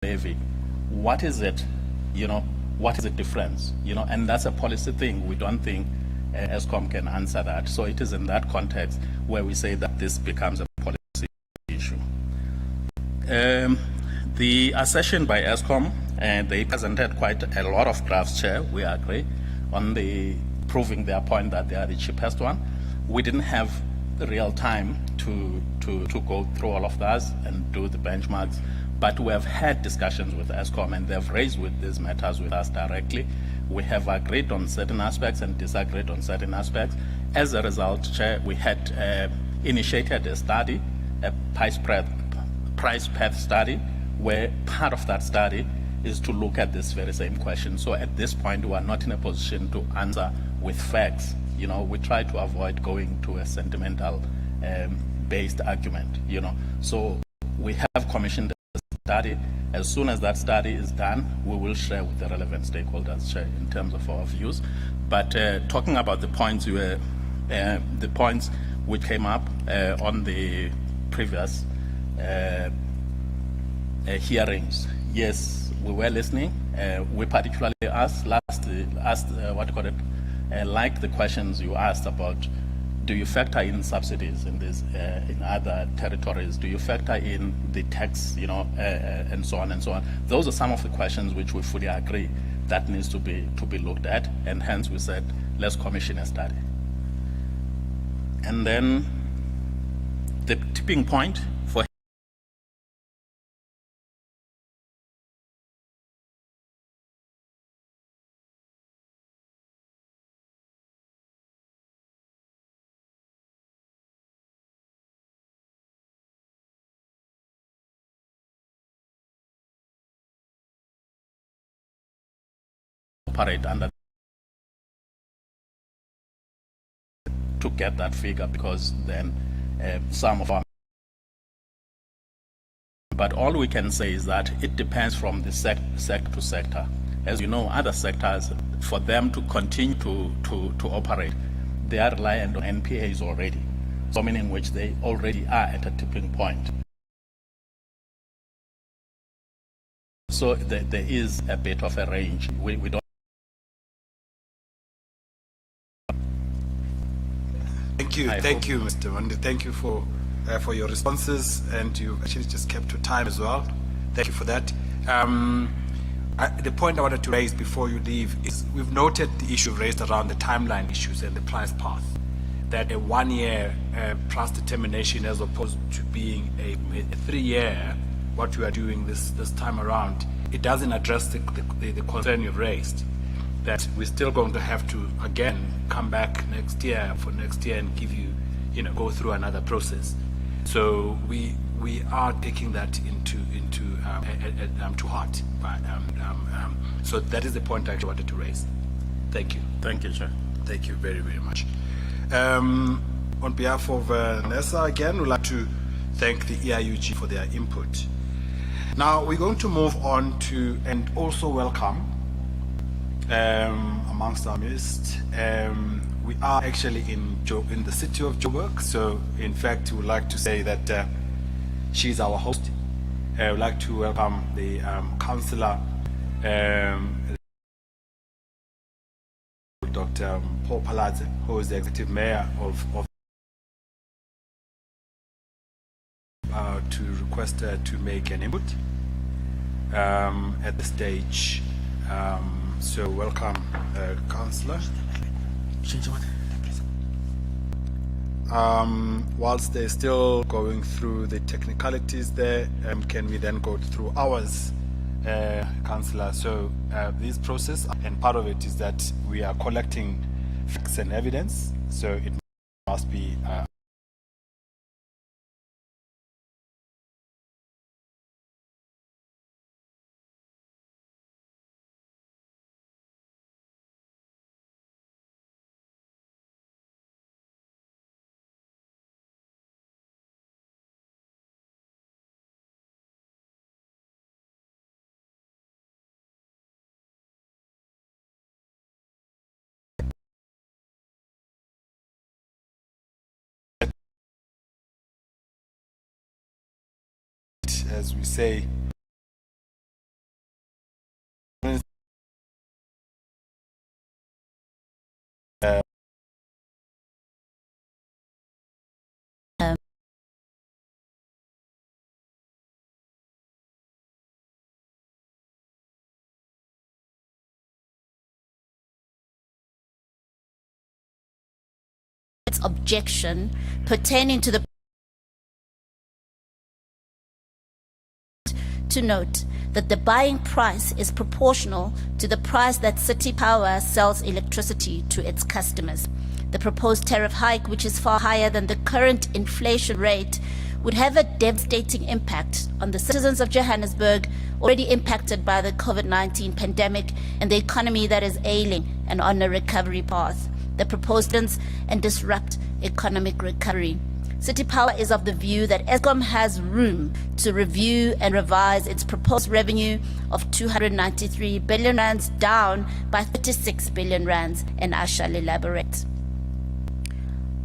levy. What is it? What is the difference? And that's a policy thing. We don't think ESCOM can answer that. So it is in that context where we say that this becomes a policy issue. The assertion by ESCOM, they presented quite a lot of graphs, Chair. We agree on the proving their point that they are the cheapest one. We didn't have real time to go through all of those and do the benchmarks, but we have had discussions with ESCOM and they've raised with these matters with us directly. We have agreed on certain aspects and disagreed on certain aspects. As a result, Chair, we had initiated a study, a price path study, where part of that study is to look at this very same question. So at this point, we are not in a position to answer with facts. We try to avoid going to a sentimental based argument. So we have commissioned a study. As soon as that study is done, we will share with the relevant stakeholders in terms of our views. But talking about the points which came up on the previous hearings, yes, we were listening. We particularly like the questions you asked about, do you factor in subsidies in this in other territories? Do you factor in the tax, and so on and so on? Those are some of the questions which we fully agree that needs to be looked at, and hence we said let's commission a study. And then the tipping point for operate under to get that figure, because then some of our, but all we can say is that it depends from the sector to sector. As you know, other sectors, for them to continue to operate, they are reliant on NPAs already, so meaning which they already are at a tipping point. So there is a bit of a range. We don't. Thank you, Mr. Wande. Thank you for your responses, and you actually just kept to time as well. Thank you for that. The point I wanted to raise before you leave is we've noted the issue raised around the timeline issues and the price path, that a 1 year price determination as opposed to being a 3 year, what you are doing this time around, it doesn't address the concern you've raised, that we're still going to have to again come back next year and give you, go through another process. So we are taking that into to heart. So that is the point I actually wanted to raise. Thank you. Thank you, Chair. Thank you very, very much. On behalf of NESA, again, we'd like to thank the EIUG for their input. Now we're going to move on to, and also welcome amongst our midst, we are actually in the city of Joburg. So in fact, we would like to say that she's our host. I would like to welcome the councillor, Dr. Paul Paladze, who is the executive mayor of to request to make an input at the stage. So welcome, Councillor. Whilst they're still going through the technicalities there, can we then go through ours, Councillor? So this process, and part of it is that we are collecting facts and evidence, so it must be as we say, objection pertaining to the to note that the buying price is proportional to the price that City Power sells electricity to its customers. The proposed tariff hike, which is far higher than the current inflation rate, would have a devastating impact on the citizens of Johannesburg, already impacted by the COVID-19 pandemic and the economy that is ailing and on a recovery path. The proposed and disrupt economic recovery. City Power is of the view that Eskom has room to review and revise its proposed revenue of 293 billion rands down by 36 billion rands, and I shall elaborate.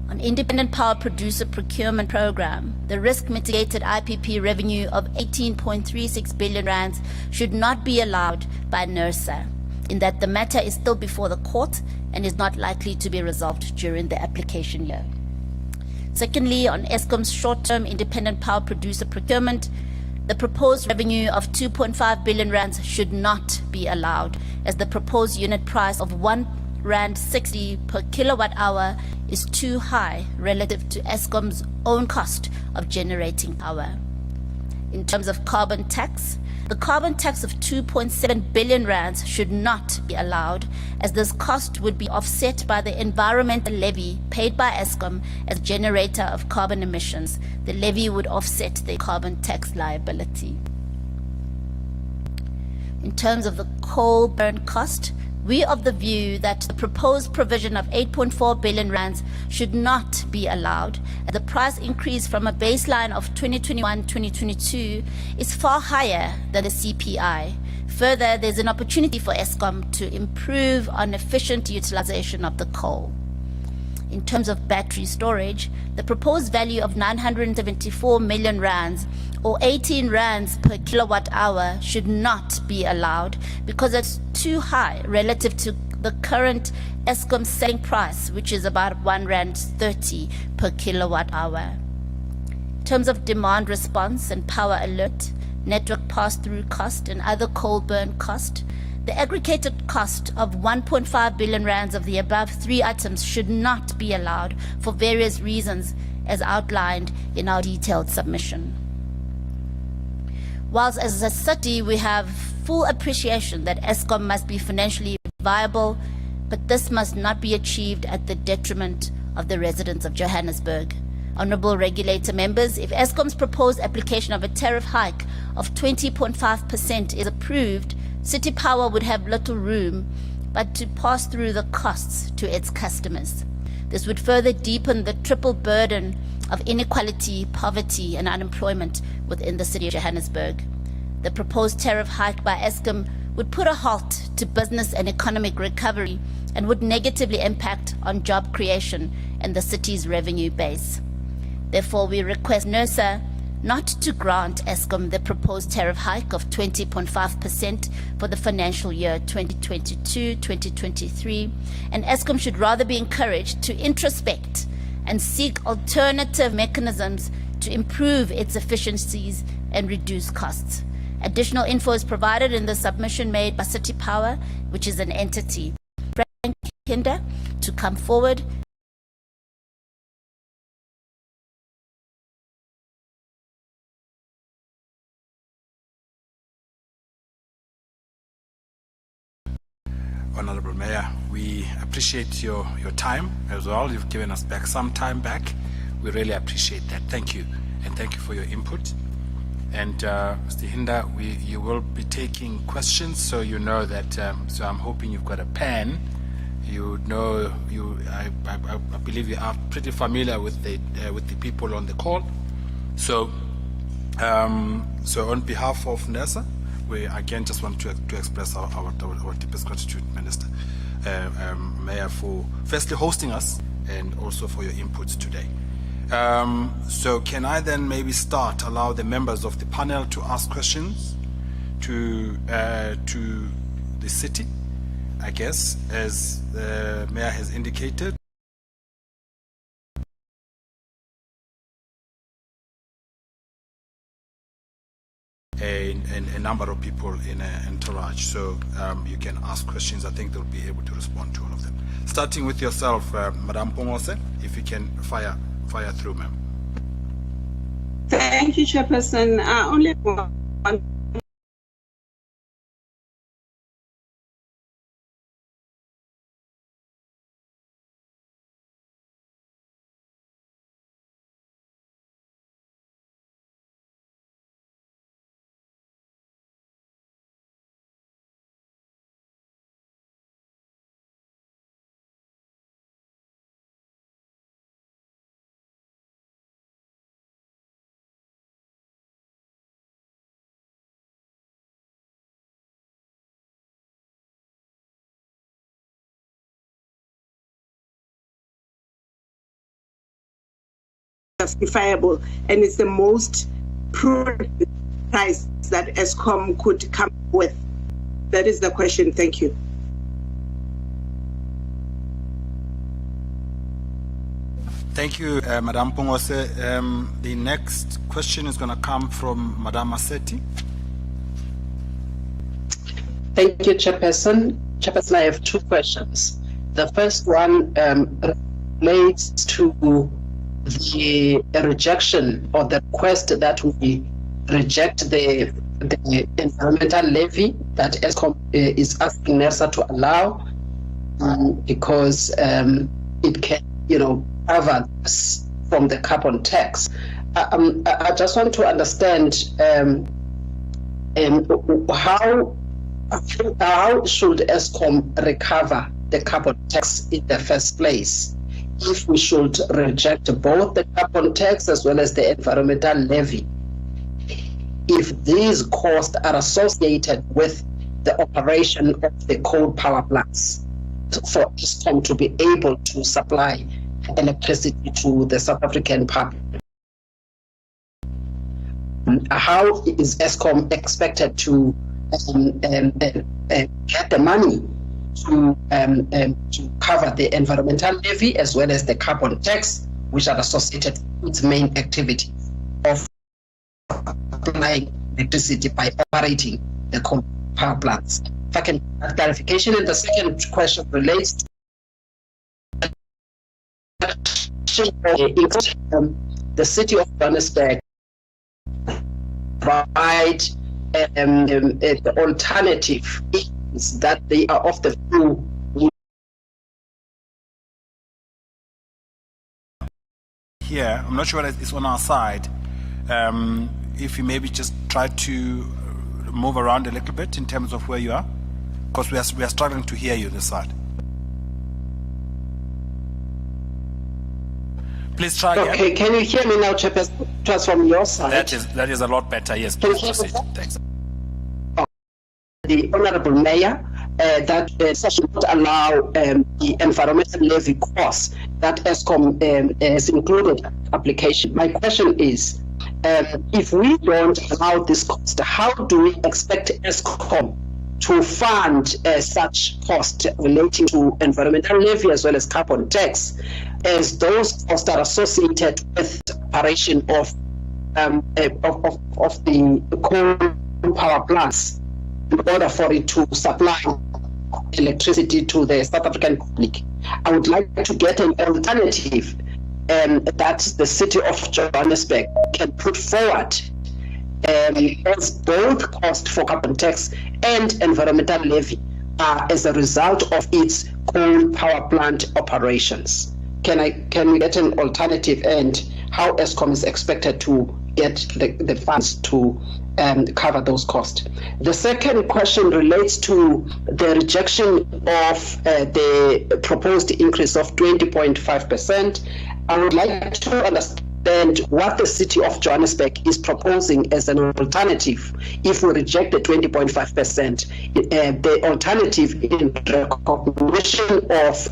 On Independent Power Producer Procurement Program, the risk-mitigated IPP revenue of 18.36 billion rands should not be allowed by NERSA, in that the matter is still before the court and is not likely to be resolved during the application year. Secondly, on Eskom's short-term independent power producer procurement, the proposed revenue of 2.5 billion rands should not be allowed, as the proposed unit price of R1.60 per kilowatt hour is too high relative to Eskom's own cost of generating power. In terms of carbon tax, the carbon tax of 2.7 billion rands should not be allowed, as this cost would be offset by the environmental levy paid by Eskom as generator of carbon emissions. The levy would offset the carbon tax liability. In terms of the coal burn cost, we are of the view that the proposed provision of 8.4 billion rands should not be allowed, as the price increase from a baseline of 2021-2022 is far higher than the CPI. Further, there's an opportunity for Eskom to improve on efficient utilization of the coal. In terms of battery storage, the proposed value of 974 million rands or 18 rands per kilowatt hour should not be allowed because it's too high relative to the current Eskom selling price, which is about R1.30 per kilowatt hour. In terms of demand response and power alert, network pass-through cost and other coal burn cost, the aggregated cost of 1.5 billion rands of the above three items should not be allowed for various reasons as outlined in our detailed submission. Whilst as a city we have full appreciation that Eskom must be financially viable, but this must not be achieved at the detriment of the residents of Johannesburg. Honourable regulator members, if Eskom's proposed application of a tariff hike of 20.5% is approved, City Power would have little room but to pass through the costs to its customers. This would further deepen the triple burden of inequality, poverty and unemployment within the city of Johannesburg. The proposed tariff hike by Eskom would put a halt to business and economic recovery and would negatively impact on job creation and the city's revenue base. Therefore, we request NERSA not to grant Eskom the proposed tariff hike of 20.5% for the financial year 2022-2023, and Eskom should rather be encouraged to introspect and seek alternative mechanisms to improve its efficiencies and reduce costs. Additional info is provided in the submission made by City Power, which is an entity. Frank Hinder to come forward. Honorable Mayor, we appreciate your time as well. You've given us back some time back. We really appreciate that. Thank you. And thank you for your input. And Mr. Hinder, you will be taking questions, so you know that, so I'm hoping you've got a pen. You know, I believe you are pretty familiar with the people on the call. So, so on behalf of NERSA, we again just want to express our deepest gratitude, Minister, Mayor, for firstly hosting us and also for your inputs today. So can I then maybe allow the members of the panel to ask questions to the city, I guess, as the Mayor has indicated. a number of people in an entourage. So you can ask questions. I think they'll be able to respond to all of them. Starting with yourself, Madam Pongose, if you can fire through, ma'am. Thank you, Chairperson. Only one. Justifiable, and it's the most prudent price that Eskom could come with. That is the question. Thank you. Thank you, Madam Pongose. The next question is going to come from Madam Maseti. Thank you, Chairperson. Chairperson, I have two questions. The first one relates to the rejection or the request that we reject the environmental levy that Eskom is asking NERSA to allow because it can, cover this from the carbon tax. I just want to understand how should Eskom recover the carbon tax in the first place if we should reject both the carbon tax as well as the environmental levy, if these costs are associated with the operation of the coal power plants for Eskom to be able to supply electricity to the South African public. How is Eskom expected to get the money to cover the environmental levy as well as the carbon tax, which are associated with its main activity of supplying electricity by operating the coal power plants? If I can add clarification. And the second question relates to the city of Johannesburg provide the alternative is that they are of the few. Here, I'm not sure whether it's on our side. If you maybe just try to move around a little bit in terms of where you are, because we are struggling to hear you this side. Please try again. Okay, can you hear me now, Chairperson? Just from your side. That is a lot better. Yes, please proceed. Thanks. The Honourable Mayor that should not allow the environmental levy costs that Eskom has included application. My question is, if we don't allow this cost, how do we expect Eskom to fund such costs relating to environmental levy as well as carbon tax, as those costs are associated with the operation of the coal power plants in order for it to supply electricity to the South African public? I would like to get an alternative that the city of Johannesburg can put forward as both cost for carbon tax and environmental levy are as a result of its coal power plant operations. Can we get an alternative, and how Eskom is expected to get the funds to cover those costs? The second question relates to the rejection of the proposed increase of 20.5%. I would like to understand what the city of Johannesburg is proposing as an alternative if we reject the 20.5%. The alternative in recognition of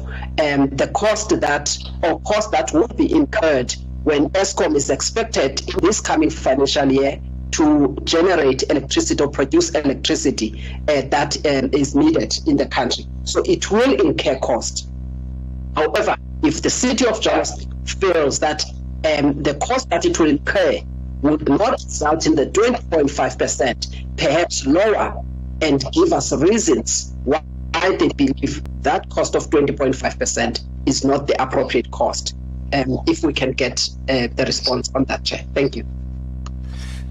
the cost that would be incurred when Eskom is expected in this coming financial year to generate electricity or produce electricity that is needed in the country. So it will incur cost. However, if the city of Johannesburg feels that the cost that it will incur would not result in the 20.5%, perhaps lower, and give us reasons why they believe that cost of 20.5% is not the appropriate cost. If we can get the response on that, Chair. Thank you.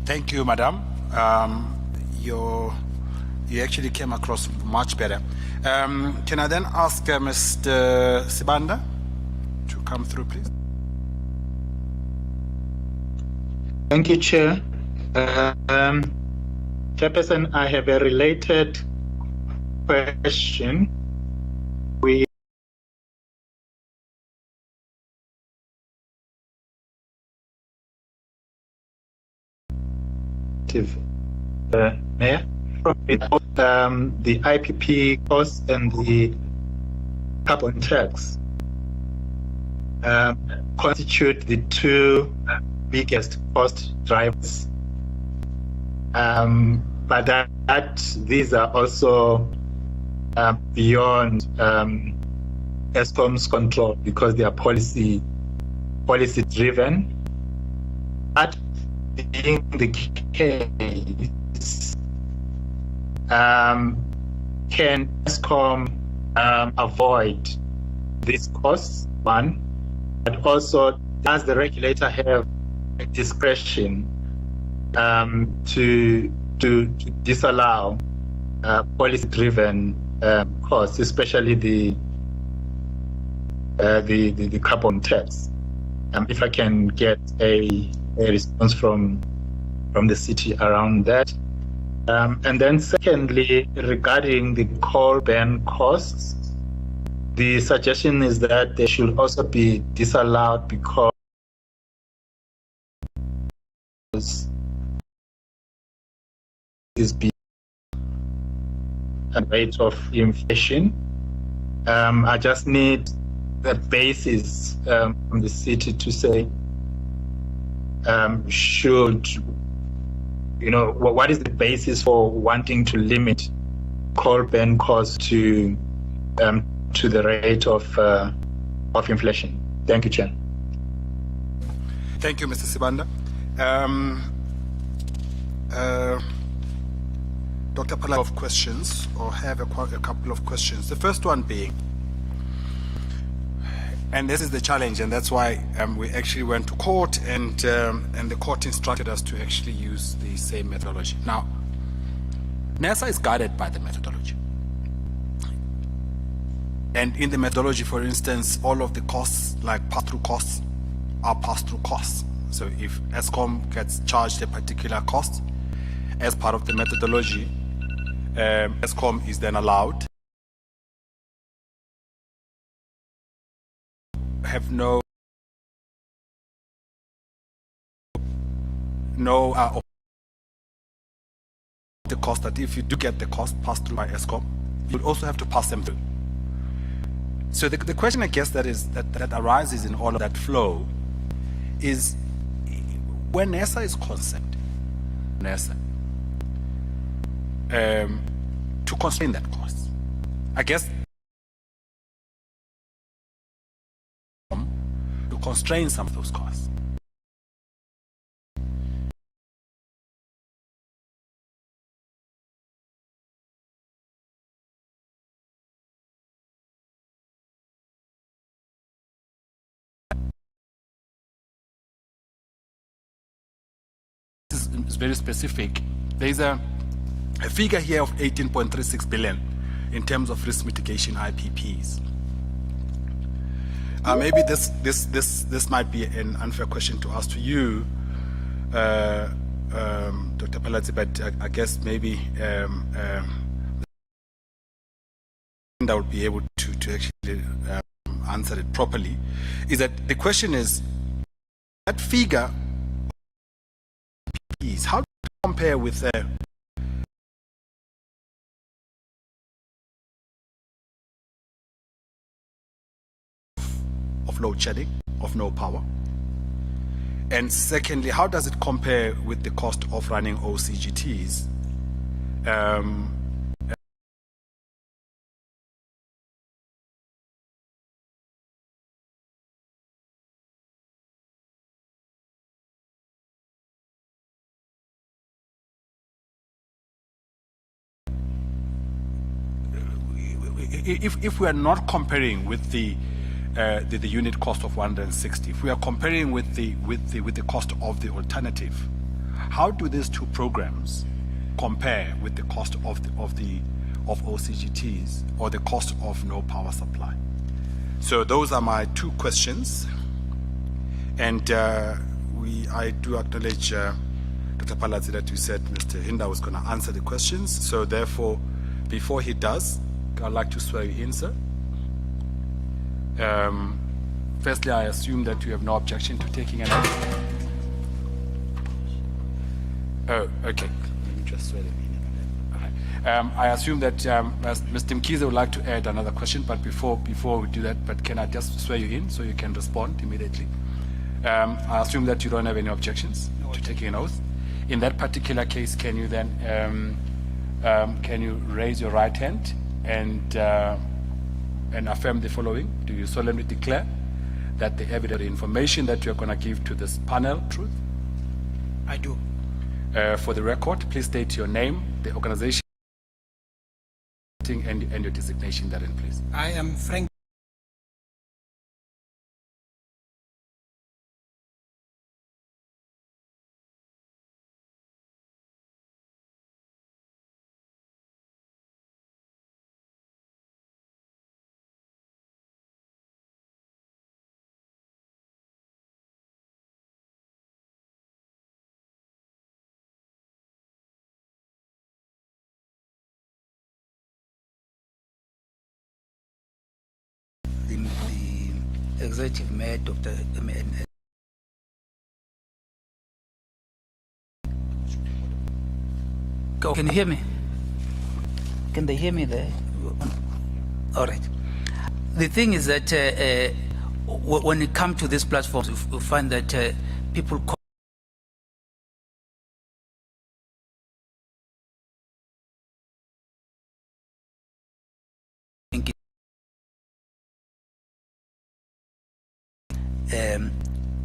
Thank you, Madam. You actually came across much better. Can I then ask Mr. Sibanda to come through, please? Thank you, Chair. Chairperson, I have a related question. We Mayor, the IPP costs and the carbon tax constitute the two biggest cost drivers. But that these are also beyond Eskom's control because they are policy driven. That being the case, can Eskom avoid these costs? One, but also does the regulator have discretion to disallow policy-driven costs, especially the carbon tax? If I can get a response from the city around that. And then secondly, regarding the coal ban costs, the suggestion is that they should also be disallowed because is beyond a rate of inflation. I just need the basis from the city to say, should, what is the basis for wanting to limit coal ban costs to the rate of inflation? Thank you, Chair. Thank you, Mr. Sibanda. Dr. Pala, of questions, or have a couple of questions. The first one being, and this is the challenge, and that's why we actually went to court, and the court instructed us to actually use the same methodology. Now, NERSA is guided by the methodology. And in the methodology, for instance, all of the costs, like pass-through costs, are pass-through costs. So if Eskom gets charged a particular cost as part of the methodology, Eskom is then allowed have no the cost, that if you do get the cost passed through by Eskom, you would also have to pass them through. So the question, I guess, that arises in all of that flow is, when NERSA is concerned, to constrain that cost, I guess, to constrain some of those costs. This is very specific. There is a figure here of 18.36 billion in terms of risk mitigation IPPs. Maybe this might be an unfair question to ask to you, Dr. Palazzi, but I guess maybe I would be able to actually answer it properly. Is that the question is, that figure is how to compare with of load shedding, of no power? And secondly, how does it compare with the cost of running OCGTs? if we are not comparing with the unit cost of 160, if we are comparing with the cost of the alternative, how do these two programs compare with the cost of OCGTs or the cost of no power supply? So those are my two questions, and I do acknowledge Dr. Paladzi that you said Mr. Hinda was going to answer the questions. So therefore, before he does, I'd like to swear you in, sir. Firstly, I assume that you have no objection to taking an oath. Oh, okay. Let me just swear them in. I assume that Mr. Mkhize would like to add another question, but before we do that, but can I just swear you in so you can respond immediately? I assume that you don't have any objections to taking an oath. In that particular case, can you then can you raise your right hand and affirm the following? Do you solemnly declare that the evidence, the information that you're going to give to this panel, truth? I do. For the record, please state your name, the organization, and your designation therein, please. I am Frank. The executive mayor, Dr. Can you hear me? Can they hear me there? All right. The thing is that when it comes to these platforms, we find that people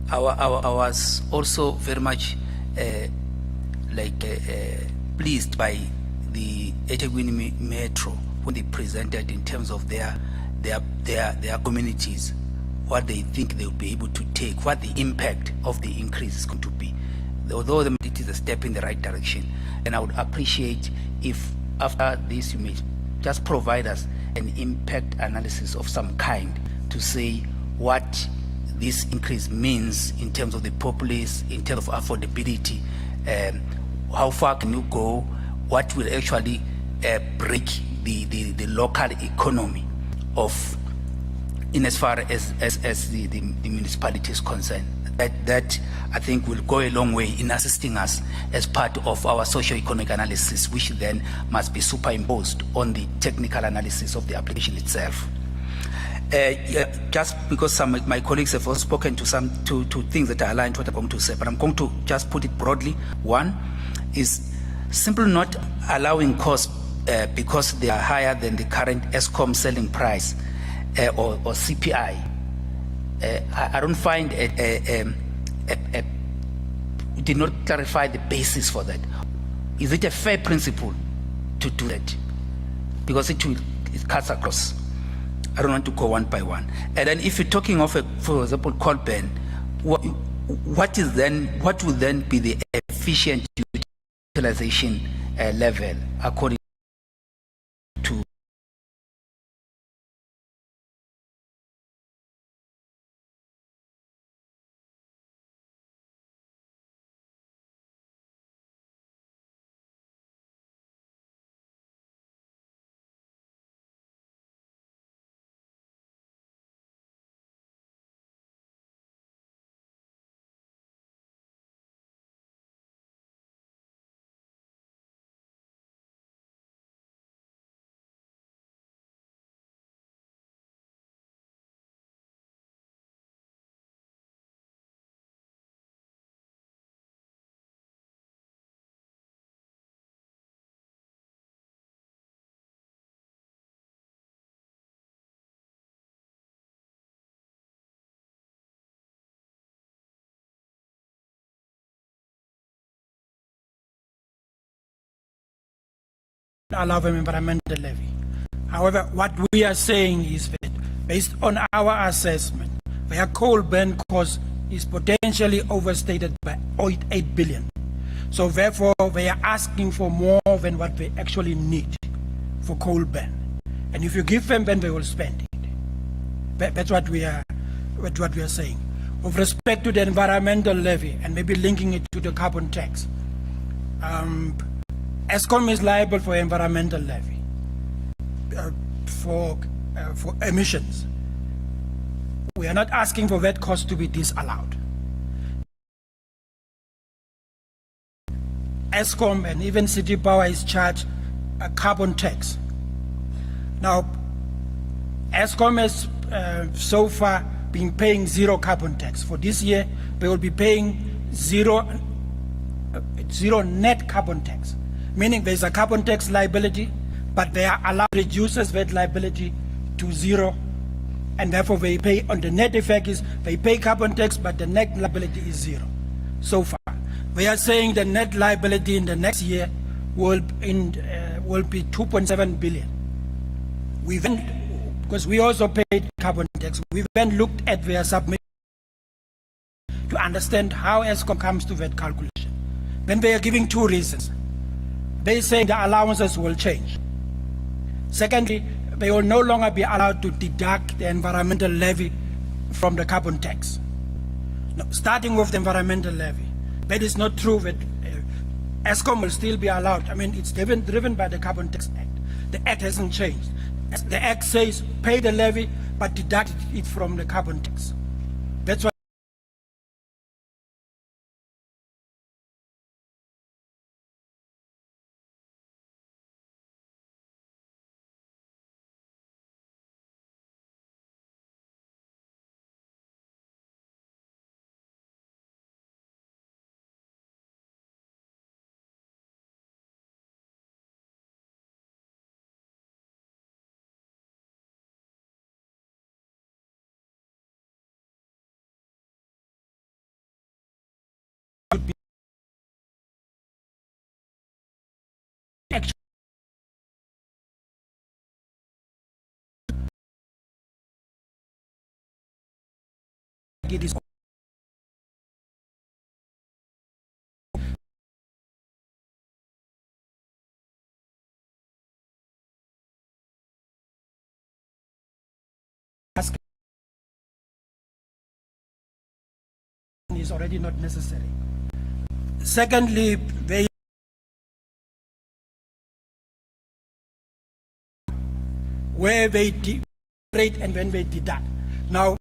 I was also very much pleased by the eThekwini Metro when they presented in terms of their communities, what they think they'll be able to take, what the impact of the increase is going to be. Although it is a step in the right direction, and I would appreciate if after this you may just provide us an impact analysis of some kind to say what this increase means in terms of the populace, in terms of affordability, how far can you go, what will actually break the local economy of, in as far as the municipality is concerned. That I think will go a long way in assisting us as part of our socio-economic analysis, which then must be superimposed on the technical analysis of the application itself. Just because some of my colleagues have also spoken to things that are aligned to what I'm going to say, but I'm going to just put it broadly. One is simply not allowing costs because they are higher than the current Eskom selling price or CPI. I don't find did not clarify the basis for that. Is it a fair principle to do that? Because it cuts across. I don't want to go one by one. And then if you're talking of, for example, coal ban, what will then be the efficient utilization level according to allow an environmental levy. However, what we are saying is that based on our assessment, their coal burn cost is potentially overstated by 8 billion. So therefore, they are asking for more than what they actually need for coal burn. And if you give them, then they will spend it. That's what we are saying. With respect to the environmental levy, and maybe linking it to the carbon tax, ESCOM is liable for environmental levy for emissions. We are not asking for that cost to be disallowed. ESCOM and even City Power is charged a carbon tax. Now, ESCOM has so far been paying zero carbon tax. For this year, they will be paying zero net carbon tax, meaning there's a carbon tax liability, but they are allowed to reduce that liability to zero, and therefore they pay, on the net effect is they pay carbon tax, but the net liability is zero so far. They are saying the net liability in the next year will be 2.7 billion. We then, because we also paid carbon tax, we then looked at their submission to understand how ESCOM comes to that calculation. Then they are giving two reasons. They say the allowances will change. Secondly, they will no longer be allowed to deduct the environmental levy from the carbon tax. Now, starting with the environmental levy, that is not true. That ESCOM will still be allowed. I mean, it's driven by the Carbon Tax Act. The Act hasn't changed. The Act says pay the levy, but deduct it from the carbon tax. That's what would be actually it is is already not necessary. Secondly, they where they rate and when they deduct. Now,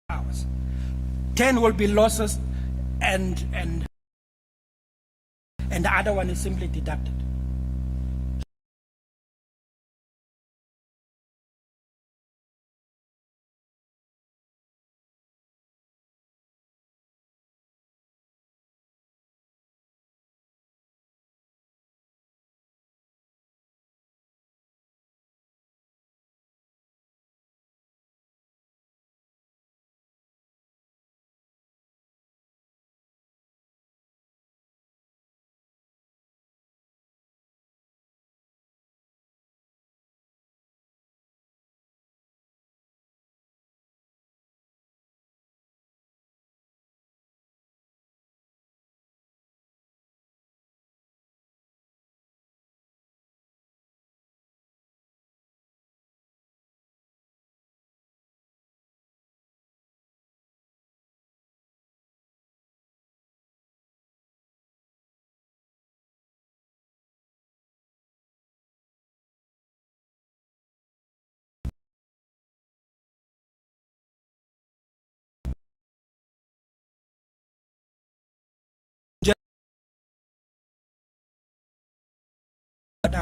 hours. 10 will be losses, and the other one is simply deducted.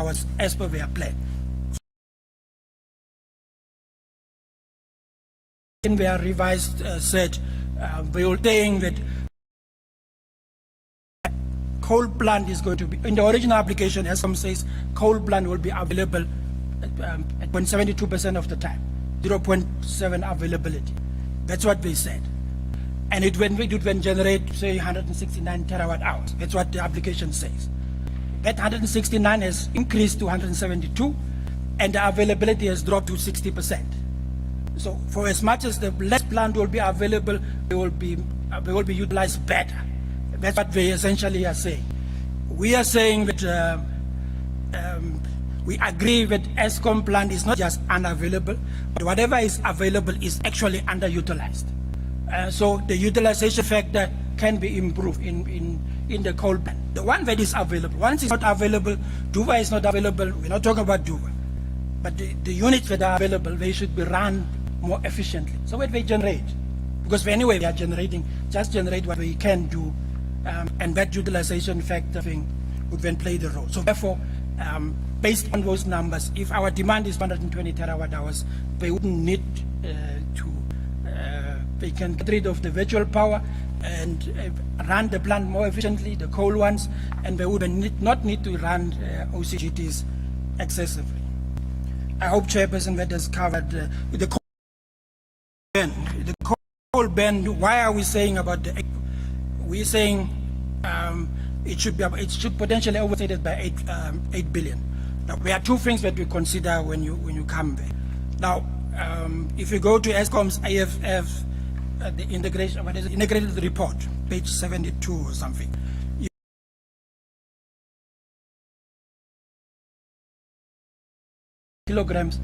hours as per their plan. In their revised set, they were saying that coal plant is going to be, in the original application, as some says, coal plant will be available at 72% of the time, 0.7 availability. That's what they said. And it would then generate, say, 169 terawatt hours. That's what the application says. That 169 has increased to 172, and the availability has dropped to 60%. So for as much as the less plant will be available, they will be utilized better. That's what they essentially are saying. We are saying that we agree that Eskom plant is not just unavailable, but whatever is available is actually underutilized. So the utilization factor can be improved in the coal plant. The one that is available, once it's not available, Duva is not available, we're not talking about Duva. But the units that are available, they should be run more efficiently. So what they generate, because anyway they are generating, just generate what we can do, and that utilization factor thing would then play the role. So therefore, based on those numbers, if our demand is 120 terawatt hours, they wouldn't need they can get rid of the virtual power and run the plant more efficiently, the coal ones, and they would not need to run OCGTs excessively. I hope Chairperson that has covered the coal ban. The coal ban, why are we saying about the, we're saying it should potentially overstated by 8 billion. Now, there are two things that we consider when you come there. Now, if you go to Eskom's AFF, the integration, what is it, integrated report, page 72 or something, kilograms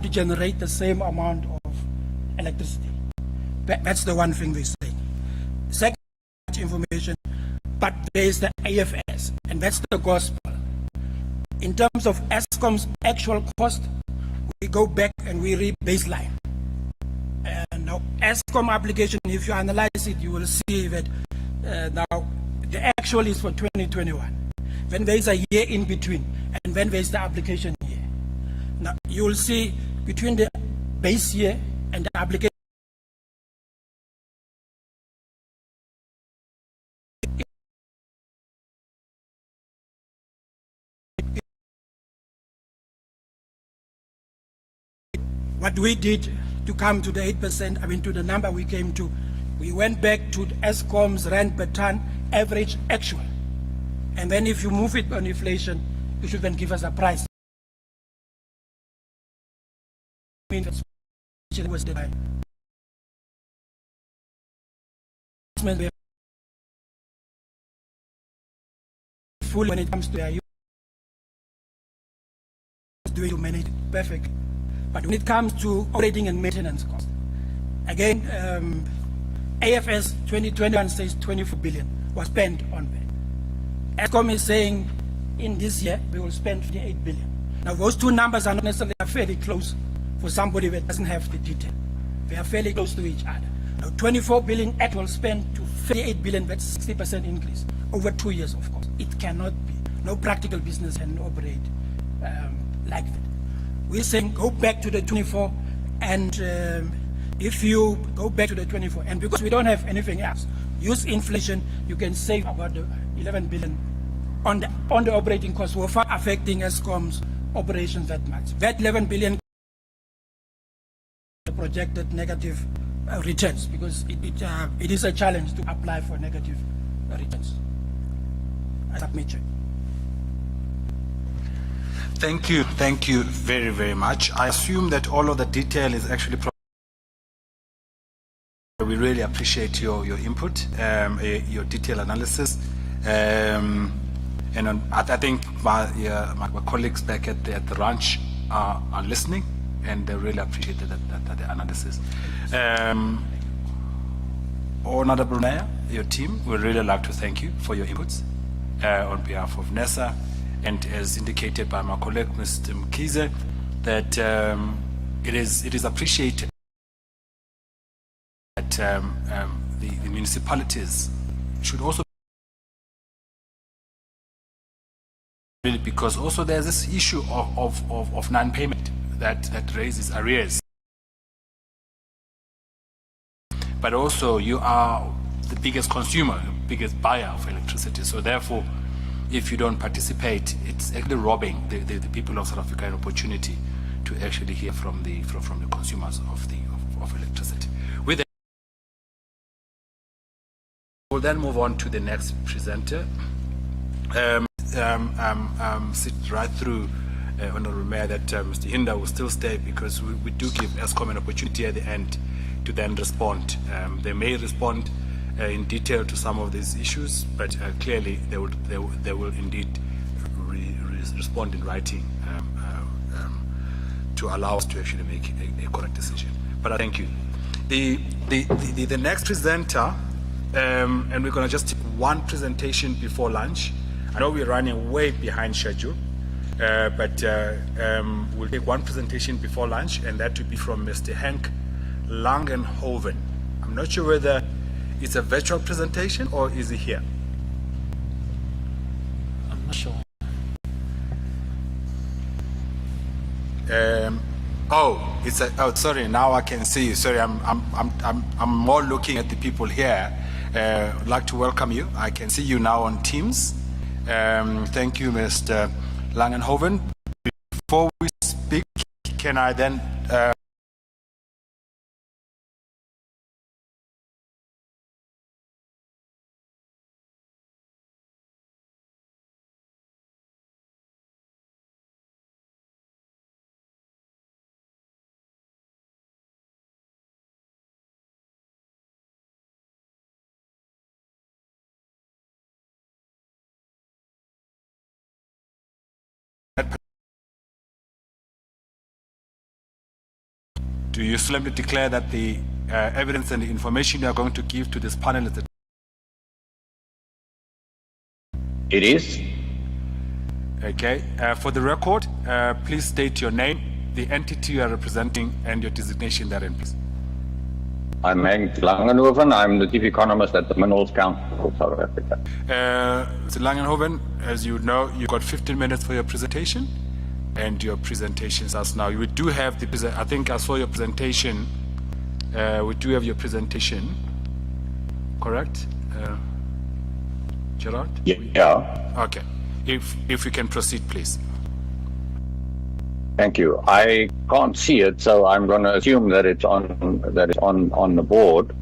to generate the same amount of electricity. That's the one thing they say. Second information, but there is the AFS, and that's the gospel. In terms of Eskom's actual cost, we go back and we read baseline. And now Eskom application, if you analyze it, you will see that now the actual is for 2021. Then there is a year in between, and then there is the application year. Now you will see between the base year and the application, what we did to come to the 8%, I mean to the number we came to, we went back to Eskom's rand per ton average actual. And then if you move it on inflation, you should then give us a price. I mean, was the full when it comes to our doing to manage it perfect. But when it comes to operating and maintenance costs, again, AFS 2021 says 24 billion was spent on that. Eskom is saying in this year we will spend 58 billion. Now those two numbers are not necessarily fairly close for somebody that doesn't have the detail. They are fairly close to each other. Now 24 billion actual spend to 58 billion, that's 60% increase over 2 years, of course. It cannot be. No practical business can operate like that. We're saying go back to the 24, and if you go back to the 24, and because we don't have anything else, use inflation, you can save about 11 billion on the operating costs without affecting Eskom's operations that much. That 11 billion projected negative returns, because it is a challenge to apply for negative returns. I submit you. Thank you very, very much. I assume that all of the detail is actually we really appreciate your input, your detailed analysis, and I think my colleagues back at the ranch are listening, and they really appreciate the analysis. Honorable Mayor, your team, we really like to thank you for your inputs on behalf of NESA and as indicated by my colleague, Mr. Mkize, that it is appreciated that the municipalities should also, really, because also there's this issue of non-payment that raises arrears. But also you are the biggest consumer, the biggest buyer of electricity. So therefore, if you don't participate, it's actually robbing the people of South Africa an opportunity to actually hear from the consumers of electricity. With that, we'll then move on to the next presenter. Sit right through, Honourable Mayor, that Mr. Hinda will still stay, because we do give Eskom an opportunity at the end to then respond. They may respond in detail to some of these issues, but clearly they will indeed respond in writing to allow us to actually make a correct decision. But I thank you. The next presenter, and we're going to just take one presentation before lunch. I know we're running way behind schedule, but we'll take one presentation before lunch, and that will be from Mr. Henk Langenhoven. I'm not sure whether it's a virtual presentation or is he here? I'm not sure. Sorry, now I can see you. Sorry, I'm more looking at the people here. I'd like to welcome you. I can see you now on Teams. Thank you, Mr. Langenhoven. Before we speak, can I then do you solemnly declare that the evidence and the information you are going to give to this panel is the... It is. Okay. For the record, please state your name, the entity you are representing, and your designation therein, please. I'm Henk Langenhoven. I'm the chief economist at the Minerals Council of South Africa. Mr. Langenhoven, as you know, you've got 15 minutes for your presentation, and your presentation starts now. We do have the, I think I saw your presentation. We do have your presentation, correct? Gerard? Yeah. Okay. If we can proceed, please. Thank you. I can't see it, so I'm going to assume that it's on the board.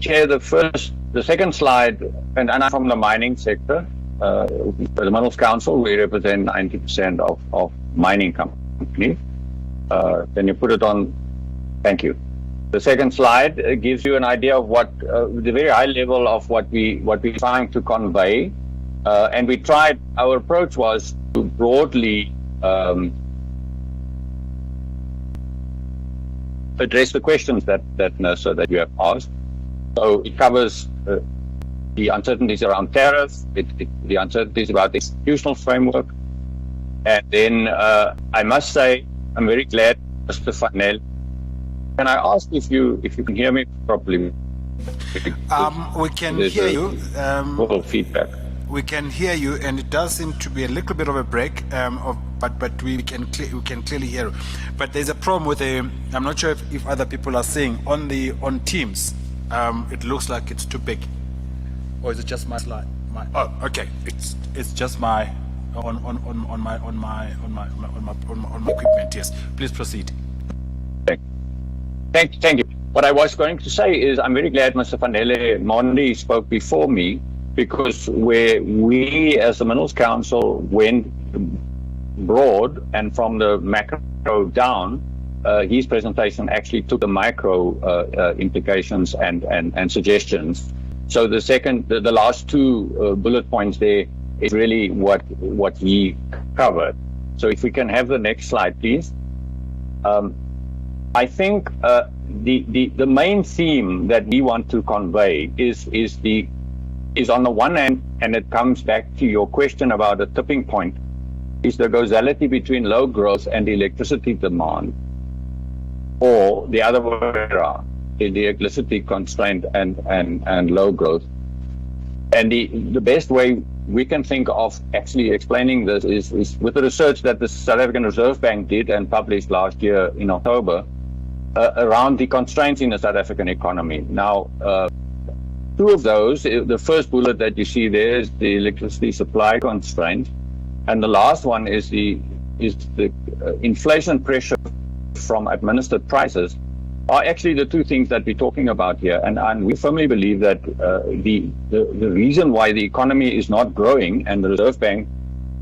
Chair, the second slide, and I'm from the mining sector. The Minerals Council, we represent 90% of mining companies. Can you put it on? Thank you. The second slide gives you an idea of what the very high level of what we're trying to convey, and we tried. Our approach was to broadly address the questions that Nursa, that you have asked. So it covers the uncertainties around tariffs, the uncertainties about the institutional framework, and then I must say I'm very glad, Mr. Fanel. Can I ask if you can hear me properly? We can hear you. Feedback. We can hear you, and it does seem to be a little bit of a break. But we can clearly hear you. But there's a problem with I'm not sure if other people are saying on Teams. It looks like it's too big, or is it just my slide? Okay. It's just my on my equipment. Yes. Please proceed. Thank you. What I was going to say is I'm very glad Mr. Vanele Mondi spoke before me, because where we as the Minerals Council went broad and from the macro down, his presentation actually took the micro implications and suggestions. So the last two bullet points there is really what he covered. So if we can have the next slide, please. I think the main theme that we want to convey is on the one hand, and it comes back to your question about a tipping point, is the causality between low growth and electricity demand, or the other way around, the electricity constraint and low growth. And the best way we can think of actually explaining this is with the research that the South African Reserve Bank did and published last year in October around the constraints in the South African economy. Now, two of those, the first bullet that you see there is the electricity supply constraint, and the last one is the inflation pressure from administered prices, are actually the two things that we're talking about here. And we firmly believe that the reason why the economy is not growing, and the Reserve Bank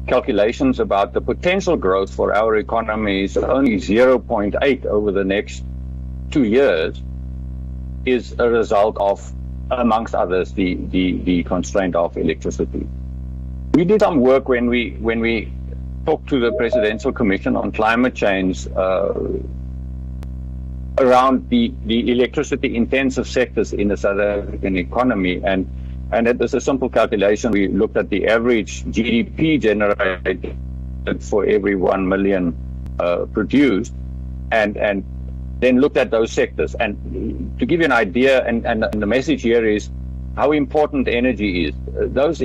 calculations about the potential growth for our economy is only 0.8 over the next 2 years, is a result of, amongst others, the constraint of electricity. We did some work when we talked to the Presidential Commission on Climate Change around the electricity intensive sectors in the South African economy, and it was a simple calculation. We looked at the average GDP generated for every 1 million produced, and then looked at those sectors. And to give you an idea, and the message here is how important energy is. Those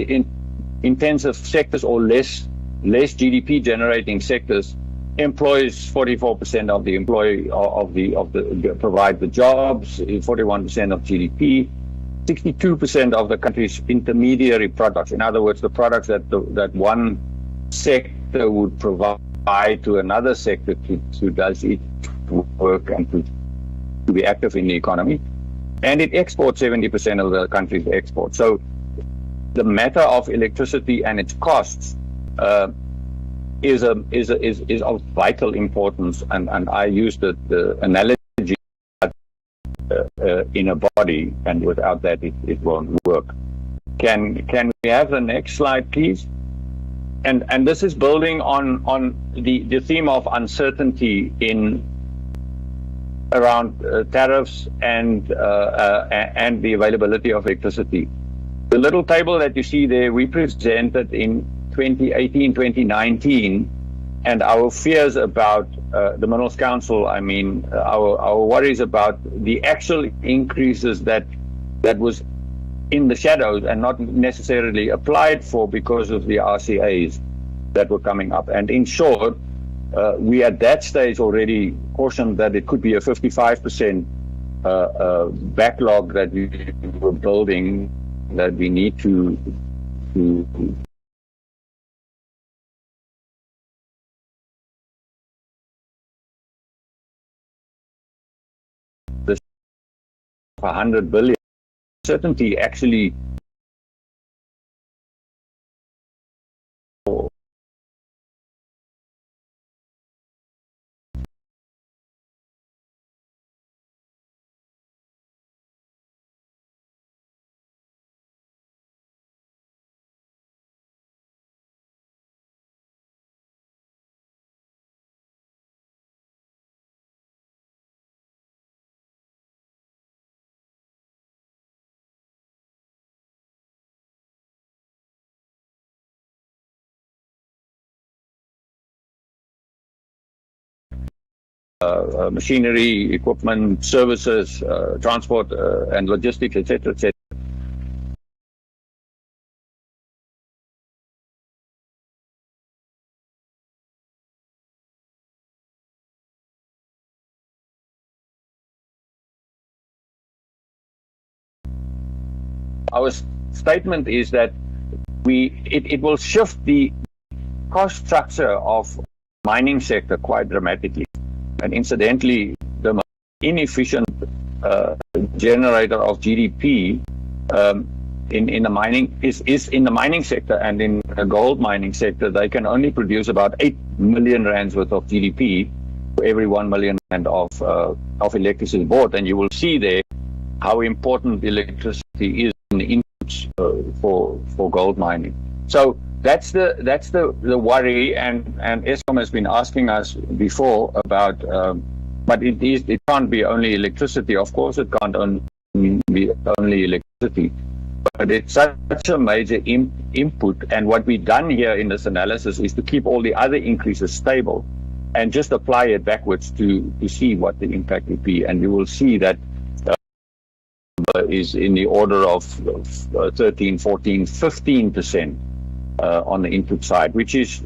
intensive sectors, or less GDP generating sectors, employs 44% of the provide the jobs, 41% of GDP, 62% of the country's intermediary products. In other words, the products that one sector would provide to another sector to does it work and to be active in the economy. And it exports 70% of the country's exports. So the matter of electricity and its costs is of vital importance, and I use the analogy in a body, and without that it won't work. Can we have the next slide, please? And this is building on the theme of uncertainty around tariffs and the availability of electricity. The little table that you see there, we presented in 2018, 2019, and our fears about the Minerals Council, our worries about the actual increases that was in the shadows and not necessarily applied for because of the RCAs that were coming up. And in short, we at that stage already cautioned that it could be a 55% backlog that we were building, that we need to 100 billion. Certainty actually machinery, equipment, services, transport and logistics, etc., etc. Our statement is that it will shift the cost structure of mining sector quite dramatically. And incidentally, the most inefficient generator of GDP in the mining is in the mining sector, and in the gold mining sector, they can only produce about 8 million rands worth of GDP for every 1 million rand of electricity bought. And you will see there how important electricity is in the inputs for gold mining. So that's the worry, and Eskom has been asking us before about, but it can't be only electricity. Of course, it can't only be only electricity. but it's such a major input. And what we've done here in this analysis is to keep all the other increases stable and just apply it backwards to see what the impact would be. And you will see that is in the order of 13, 14, 15% on the input side, which is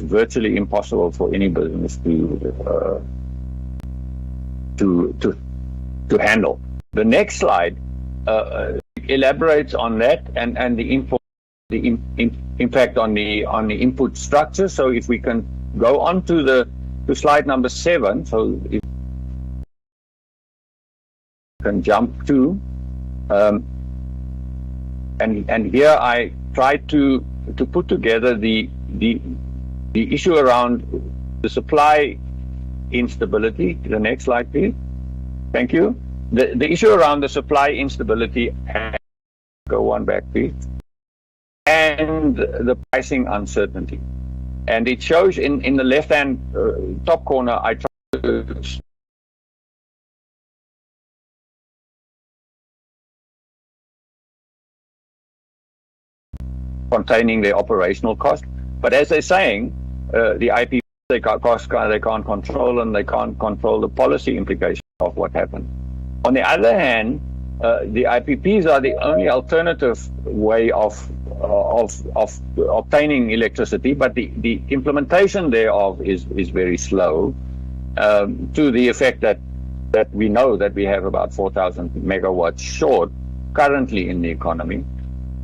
virtually impossible for any business to handle. The next slide elaborates on that and the impact on the input structure. So if we can go on to slide number 7, so if can jump to and here I tried to put together the issue around the supply instability. The next slide, please. Thank you. The issue around the supply instability, and go one back, please, and the pricing uncertainty. And it shows in the left-hand top corner, I try to containing their operational cost. But as they're saying, the IP they can't control, and they can't control the policy implications of what happened. On the other hand, the IPPs are the only alternative way of obtaining electricity, but the implementation thereof is very slow, to the effect that we know that we have about 4,000 megawatts short currently in the economy.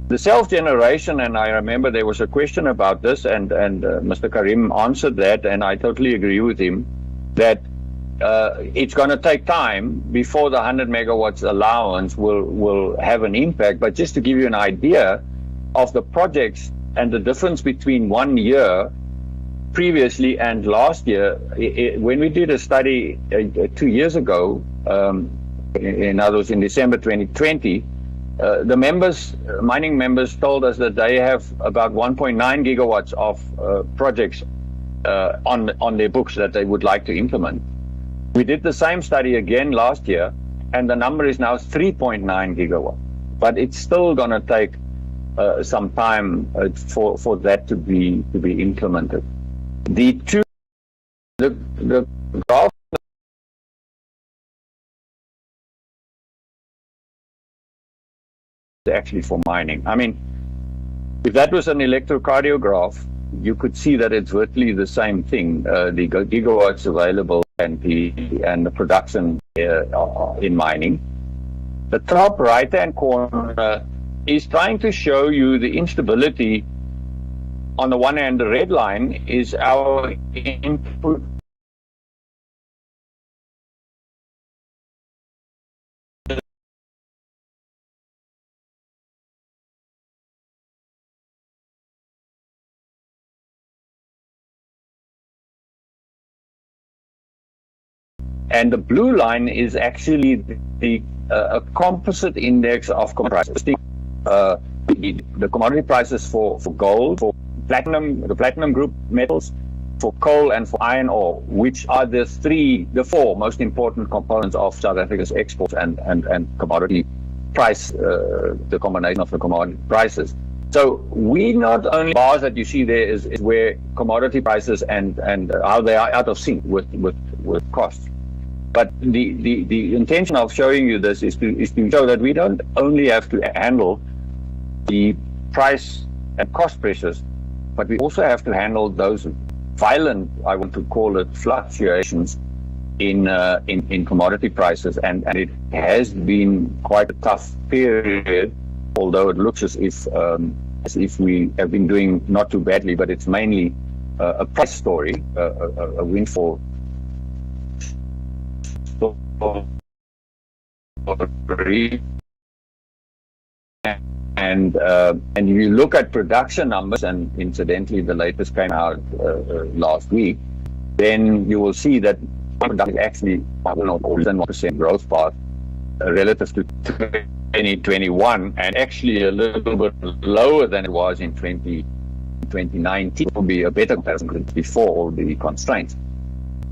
The self-generation, and I remember there was a question about this, and Mr. Karim answered that, and I totally agree with him, that it's going to take time before the 100 megawatts allowance will have an impact. But just to give you an idea of the projects and the difference between 1 year previously and last year, when we did a study 2 years ago, in other words, in December 2020, the mining members told us that they have about 1.9 gigawatts of projects on their books that they would like to implement. We did the same study again last year, and the number is now 3.9 gigawatts. But it's still going to take some time for that to be implemented. The graph actually for mining. I mean, if that was an electrocardiograph, you could see that it's virtually the same thing. The gigawatts available and the production in mining. The top right-hand corner is trying to show you the instability. On the one hand, the red line is our input and the blue line is actually the composite index of commodity prices. The commodity prices for gold, for platinum, the platinum group metals, for coal and for iron ore, which are the four most important components of South Africa's exports and commodity price, the combination of the commodity prices. So we not only bars that you see there is where commodity prices and how they are out of sync with costs. But the intention of showing you this is to show that we don't only have to handle the price and cost pressures, but we also have to handle those violent, I want to call it, fluctuations in commodity prices, and it has been quite a tough period, although it looks as if we have been doing not too badly, but it's mainly a price story, a windfall story. And you look at production numbers, and incidentally the latest came out last week, then you will see that production is actually more than 1% growth path relative to 2021, and actually a little bit lower than it was in 2019. It will be a better comparison before all the constraints.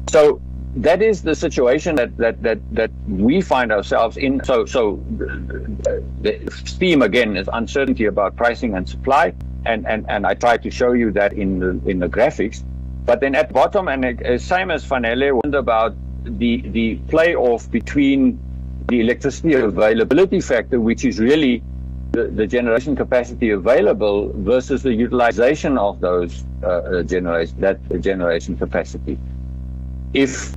So that is the situation that we find ourselves in. So the theme again is uncertainty about pricing and supply, and I tried to show you that in the graphics. But then at the bottom, and same as Fanele, wondered about the play-off between the electricity availability factor, which is really the generation capacity available, versus the utilization of those generation capacity. If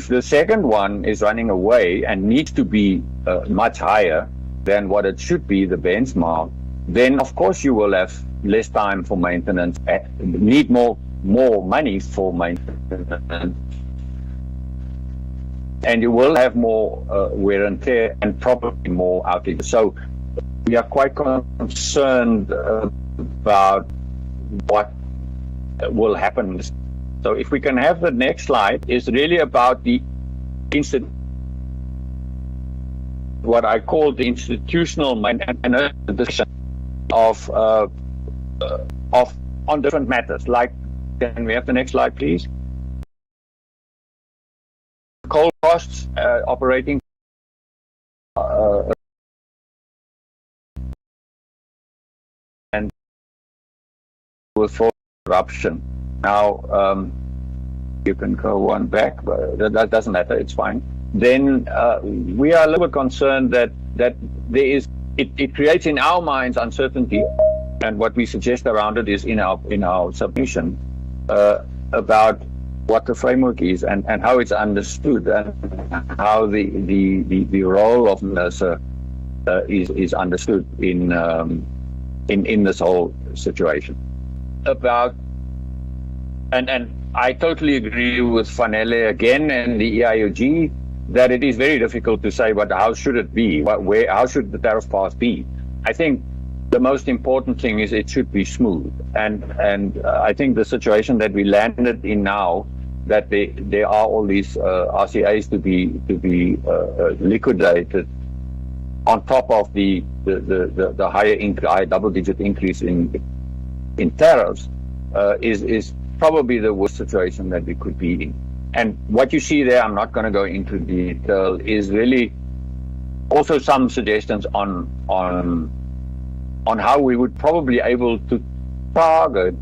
the second one is running away and needs to be much higher than what it should be, the benchmark, then of course you will have less time for maintenance, need more money for maintenance, and you will have more wear and tear and probably more outages. So we are quite concerned about what will happen. So if we can have the next slide, is really about the what I call the institutional decision of on different matters. Like, can we have the next slide, please? Coal costs, operating and with corruption. Now, you can go one back, but that doesn't matter, it's fine. Then we are a little bit concerned that there is, it creates in our minds uncertainty, and what we suggest around it is in our submission about what the framework is and how it's understood, and how the role of NERSA is understood in this whole situation. About and I totally agree with Fanele again and the EIOG that it is very difficult to say, but how should it be? How should the tariff path be? I think the most important thing is it should be smooth, and I think the situation that we landed in now, that there are all these RCAs to be liquidated on top of the high double-digit increase in tariffs, is probably the worst situation that we could be in. And what you see there, I'm not going to go into detail, is really also some suggestions on how we would probably able to target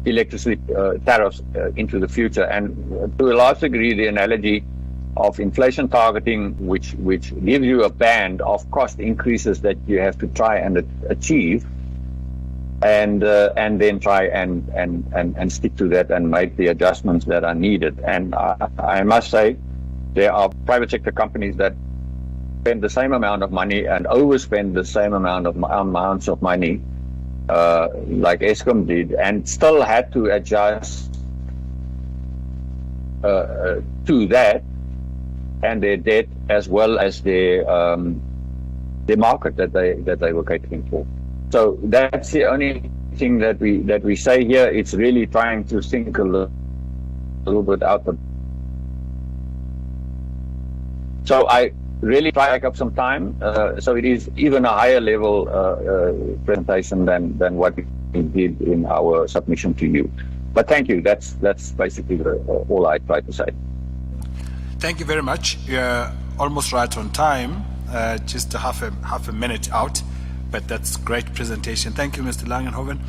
electricity tariffs into the future. And to a large degree, the analogy of inflation targeting, which gives you a band of cost increases that you have to try and achieve, and then try and stick to that and make the adjustments that are needed. And I must say, there are private sector companies that spend the same amount of money and overspend the same amounts of money, like Eskom did, and still had to adjust to that and their debt, as well as their market that they were catering for. So that's the only thing that we say here. It's really trying to think a little bit out the. So I really try to take up some time. So it is even a higher level presentation than what we did in our submission to you. But thank you. That's basically all I tried to say. Thank you very much. You're almost right on time. Just half a minute out. But that's great presentation. Thank you, Mr. Langenhoven.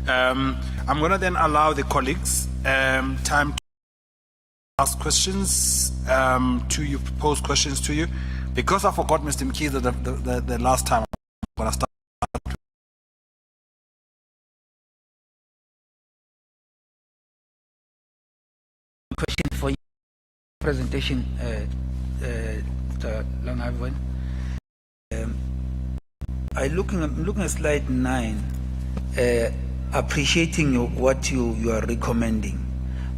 I'm going to then allow the colleagues time to ask questions to you, pose questions to you. Because I forgot, Mr. Mkhize, the last time, I'm going to start. Question for you, presentation, Mr. Langenhoven. I'm looking at slide 9, appreciating what you are recommending,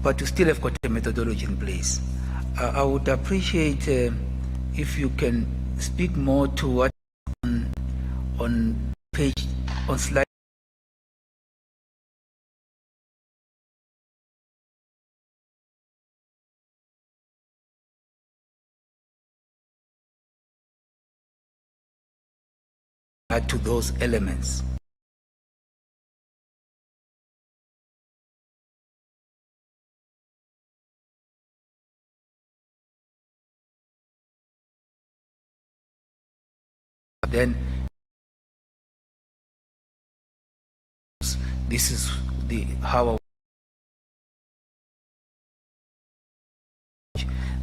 but you still have got a methodology in place. I would appreciate if you can speak more to what on slide to those elements. then this is how.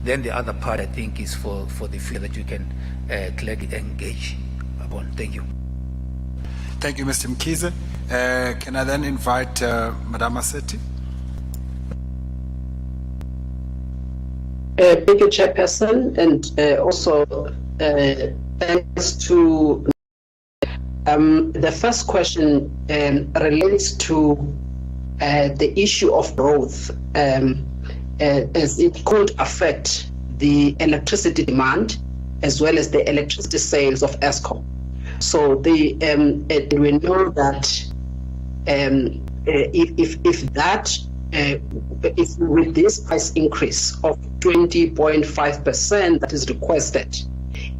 Then the other part, I think, is for the future that you can clearly engage upon. Thank you. Thank you, Mr. Mkhize. Can I then invite Madam Maseti? Thank you, Chairperson, and also thanks to the first question relates to the issue of growth, as it could affect the electricity demand as well as the electricity sales of Eskom. So we know that if with this price increase of 20.5% that is requested,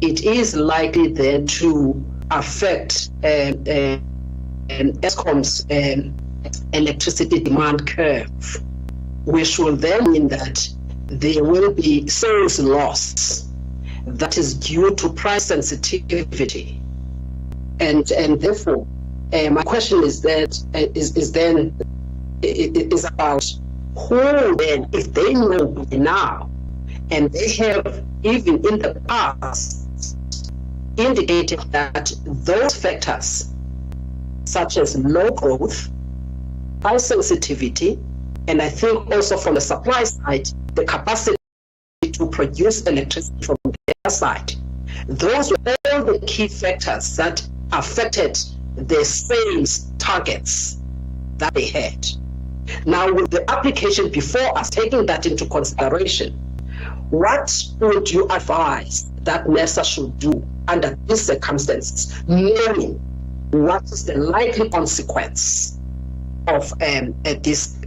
it is likely then to affect Eskom's electricity demand curve, which will then mean that there will be sales loss that is due to price sensitivity, and therefore my question is about who then, if they know now, and they have even in the past indicated that those factors such as low growth, price sensitivity, and I think also from the supply side, the capacity to produce electricity from their side, those were all the key factors that affected the sales targets that they had. Now, with the application before us taking that into consideration, what would you advise that NERSA should do under these circumstances, knowing what is the likely consequence of this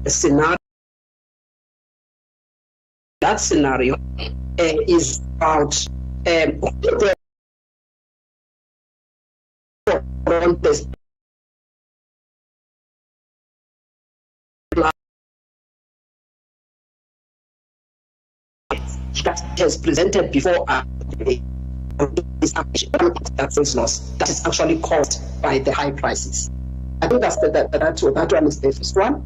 scenario? That scenario is about that has presented before that sales loss that is actually caused by the high prices. I think that one is the first one.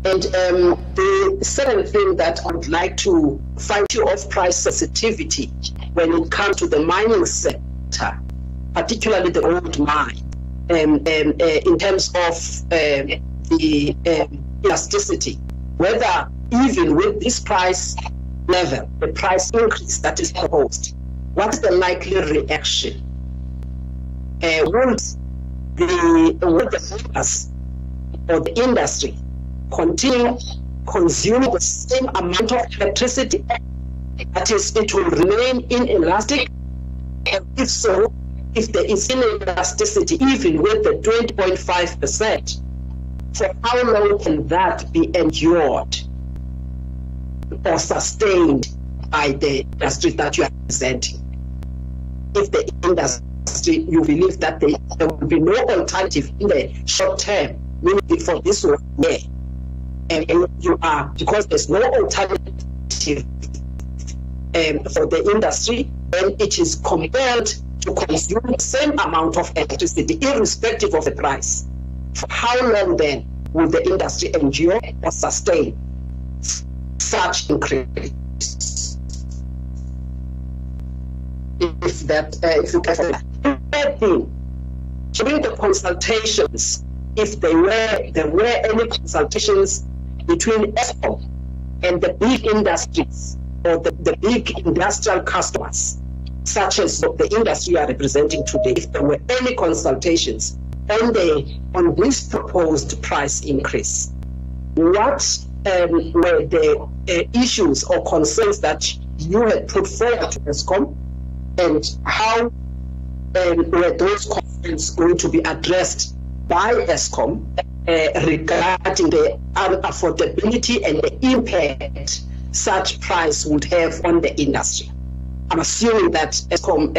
And the second thing that I would like to find you of price sensitivity when it comes to the mining sector, particularly the gold mine, in terms of the elasticity, whether even with this price level, the price increase that is proposed, what is the likely reaction? Would the members or the industry continue consuming the same amount of electricity? That is, it will remain inelastic? And if so, if there is inelasticity, even with the 20.5%, for how long can that be endured or sustained by the industry that you are presenting? If the industry, you believe that there will be no alternative in the short term, meaning for this 1 year, and you are, because there's no alternative for the industry, then it is compelled to consume the same amount of electricity, irrespective of the price. For how long then will the industry endure or sustain such increase? If you can, third thing, during the consultations, if there were any consultations between Eskom and the big industries or the big industrial customers, such as the industry you are representing today, if there were any consultations on this proposed price increase, what were the issues or concerns that you had put forward to Eskom, and how were those concerns going to be addressed by Eskom regarding the affordability and the impact such price would have on the industry? I'm assuming that Eskom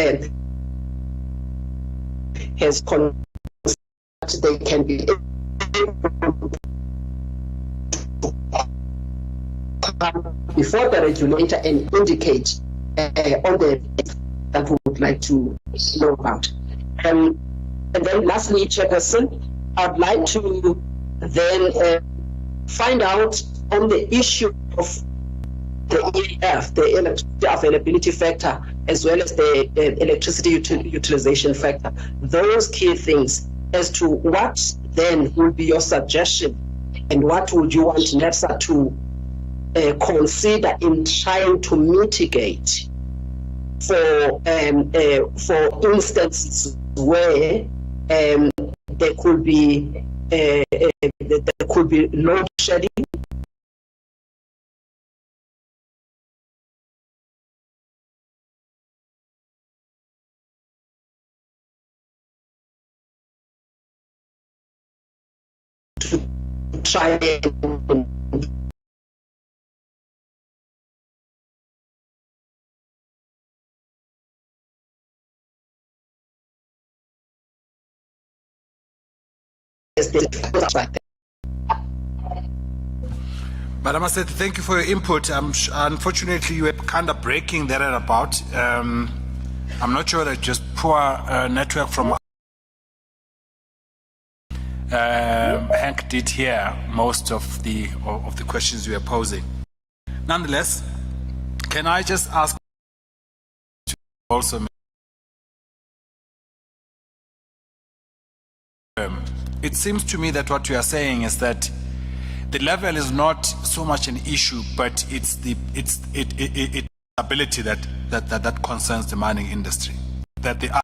has considered that they can be before the regulator and indicate on the that we would like to know about. And then lastly, Chairperson, I'd like to then find out on the issue of the EAF, the electricity availability factor, as well as the electricity utilization factor, those key things as to what then will be your suggestion and what would you want NERSA to consider in trying to mitigate for instances where there could be load shedding. To try and Madam Asset, thank you for your input. Unfortunately, you were kind of breaking there and about. I'm not sure that just poor network from Hank did hear most of the questions you were posing. Nonetheless, can I just ask to also it seems to me that what you are saying is that the level is not so much an issue, but it's the ability that concerns the mining industry. That the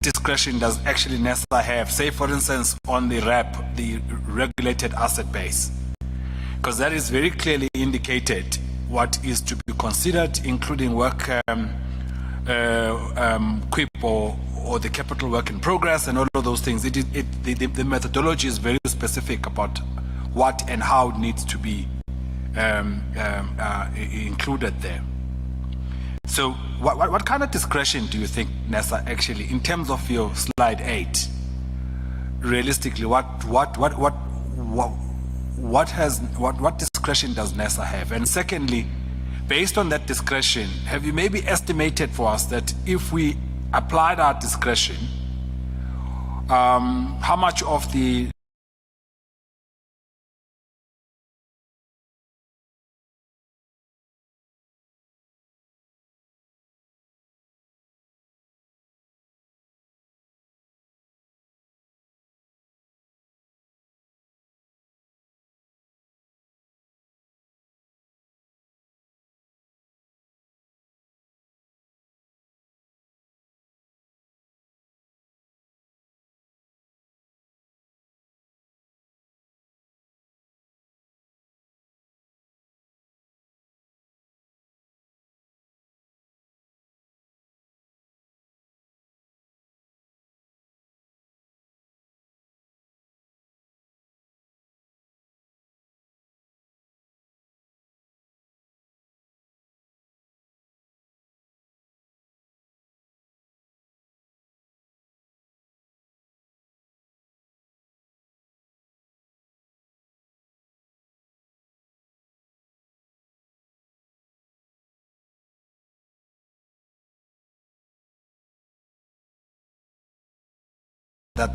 discretion does actually NERSA have, say for instance on the RAP, the regulated asset base, because that is very clearly indicated what is to be considered, including work QIP or the capital work in progress and all of those things. The methodology is very specific about what and how it needs to be included there. So what kind of discretion do you think NERSA actually, in terms of your slide 8, realistically, what discretion does NERSA have? And secondly, based on that discretion, have you maybe estimated for us that if we applied our discretion, how much of the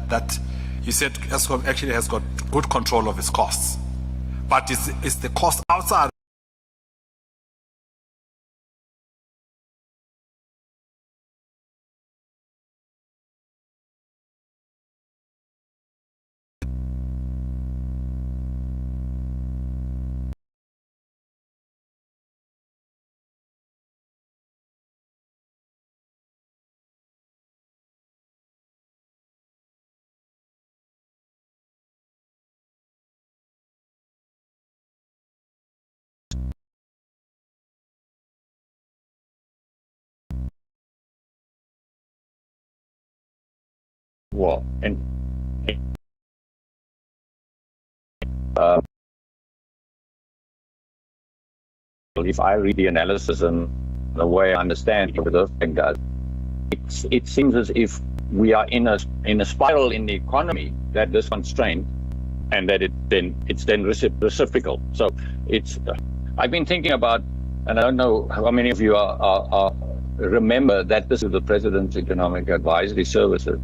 that you said ESCOM actually has got good control of its costs, but it's the cost outside well, and if I read the analysis and the way I understand what the thing does, it seems as if we are in a spiral in the economy that is constrained, and that it's then reciprocal. So it's I've been thinking about, and I don't know how many of you are remember that this is the President's Economic Advisory Services.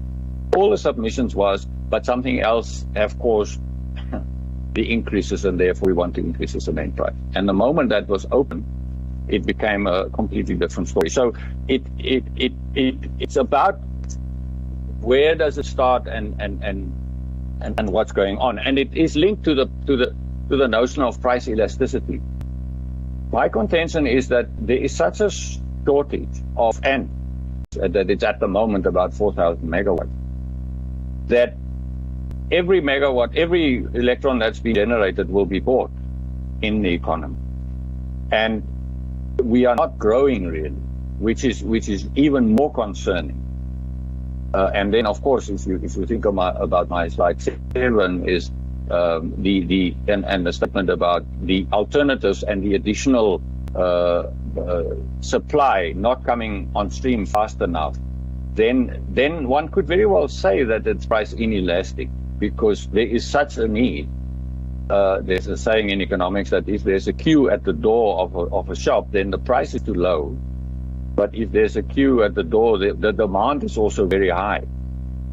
All the submissions was, but something else have caused the increases, and therefore we want to increase the cement price. And the moment that was open, it became a completely different story. So it's about where does it start and what's going on, and it is linked to the notion of price elasticity. My contention is that there is such a shortage of that it's at the moment about 4,000 megawatts, that every megawatt, every electron that's been generated will be bought in the economy, and we are not growing really, which is even more concerning. And then, of course, if you think about my slide 7, is the statement about the alternatives and the additional supply not coming on stream fast enough, then one could very well say that it's price inelastic, because there is such a need. There's a saying in economics that if there's a queue at the door of a shop, then the price is too low. But if there's a queue at the door, the demand is also very high,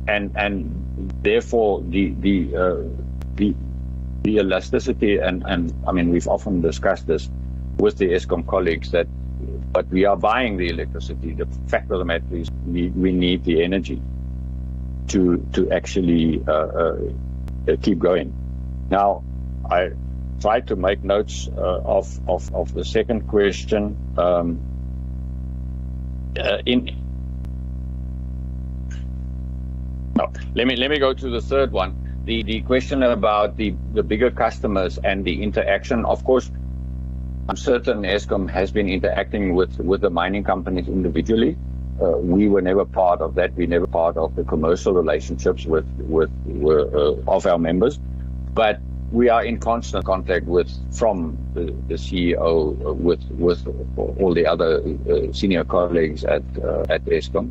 and therefore the elasticity and I mean, we've often discussed this with the Eskom colleagues, but we are buying the electricity. The fact of the matter is we need the energy to actually keep going. Now, I tried to make notes of the second question. Let me go to the third one. The question about the bigger customers and the interaction. Of course, I'm certain Eskom has been interacting with the mining companies individually. We were never part of that. We never part of the commercial relationships of our members, but we are in constant contact from the CEO with all the other senior colleagues at Eskom.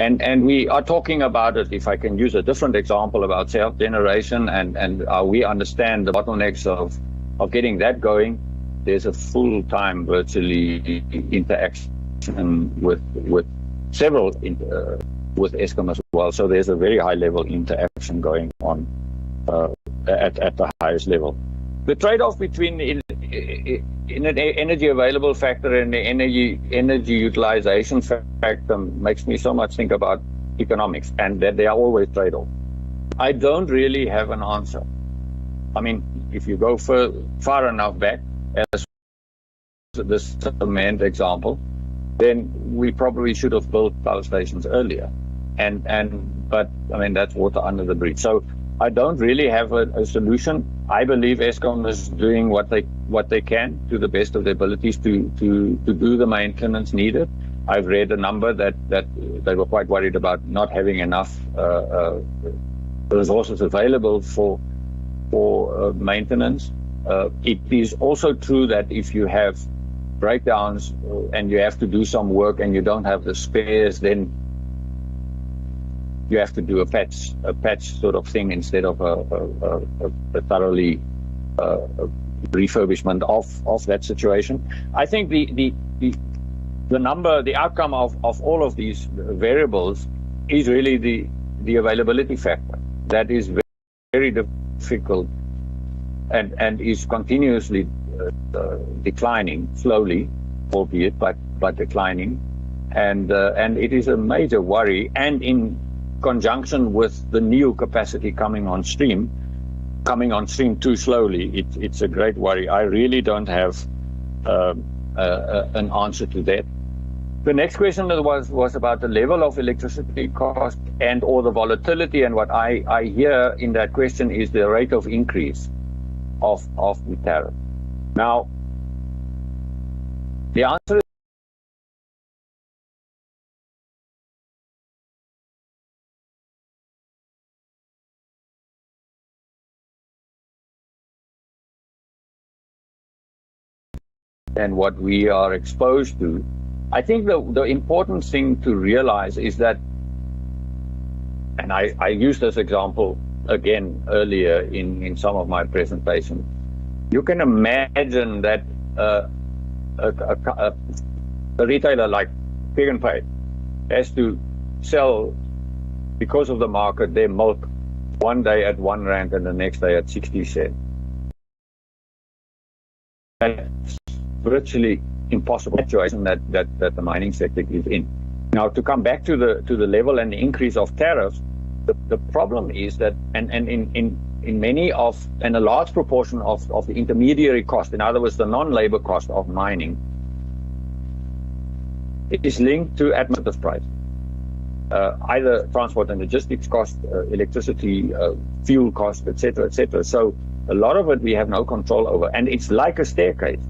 And we are talking about it, if I can use a different example, about self-generation and we understand the bottlenecks of getting that going. There's a full-time virtually interaction with several with Eskom as well. So there's a very high-level interaction going on at the highest level. The trade-off between in an energy available factor and the energy utilization factor makes me so much think about economics, and that they are always trade-off. I don't really have an answer. I mean, if you go far enough back, as this cement example, then we probably should have built power stations earlier. But I mean, that's water under the bridge. So I don't really have a solution. I believe Eskom is doing what they can to the best of their abilities to do the maintenance needed. I've read a number that they were quite worried about not having enough resources available for maintenance. It is also true that if you have breakdowns and you have to do some work and you don't have the spares, then you have to do a patch sort of thing instead of a thoroughly refurbishment of that situation. I think the outcome of all of these variables is really the availability factor. That is very, very difficult and is continuously declining, slowly, albeit, but declining. And it is a major worry, and in conjunction with the new capacity coming on stream too slowly, it's a great worry. I really don't have an answer to that. The next question was about the level of electricity cost and or the volatility, and what I hear in that question is the rate of increase of the tariff. Now, the answer is and what we are exposed to. I think the important thing to realize is that, and I used this example again earlier in some of my presentations, you can imagine that a retailer like Pick n Pay has to sell, because of the market, their milk one day at R1 and the next day at 60 cents. That's virtually impossible situation that the mining sector is in. Now, to come back to the level and the increase of tariffs, the problem is that, and in many of, and a large proportion of the intermediary cost, in other words, the non-labor cost of mining, it is linked to administrative price. Either transport and logistics cost, electricity, fuel cost, etc., etc. So a lot of it we have no control over, and it's like a staircase.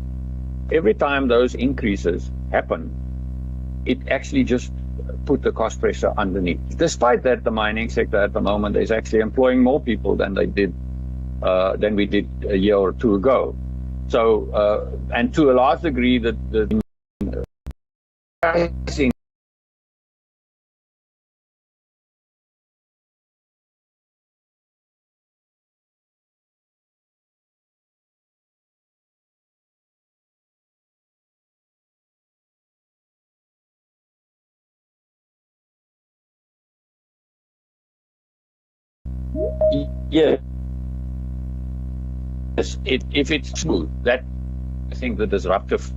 Every time those increases happen, it actually just put the cost pressure underneath. Despite that, the mining sector at the moment is actually employing more people than we did a year or two ago. So, and to a large degree, the pricing yeah. If it's true, that I think the disruptive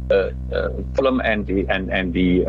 problem and the uncertainty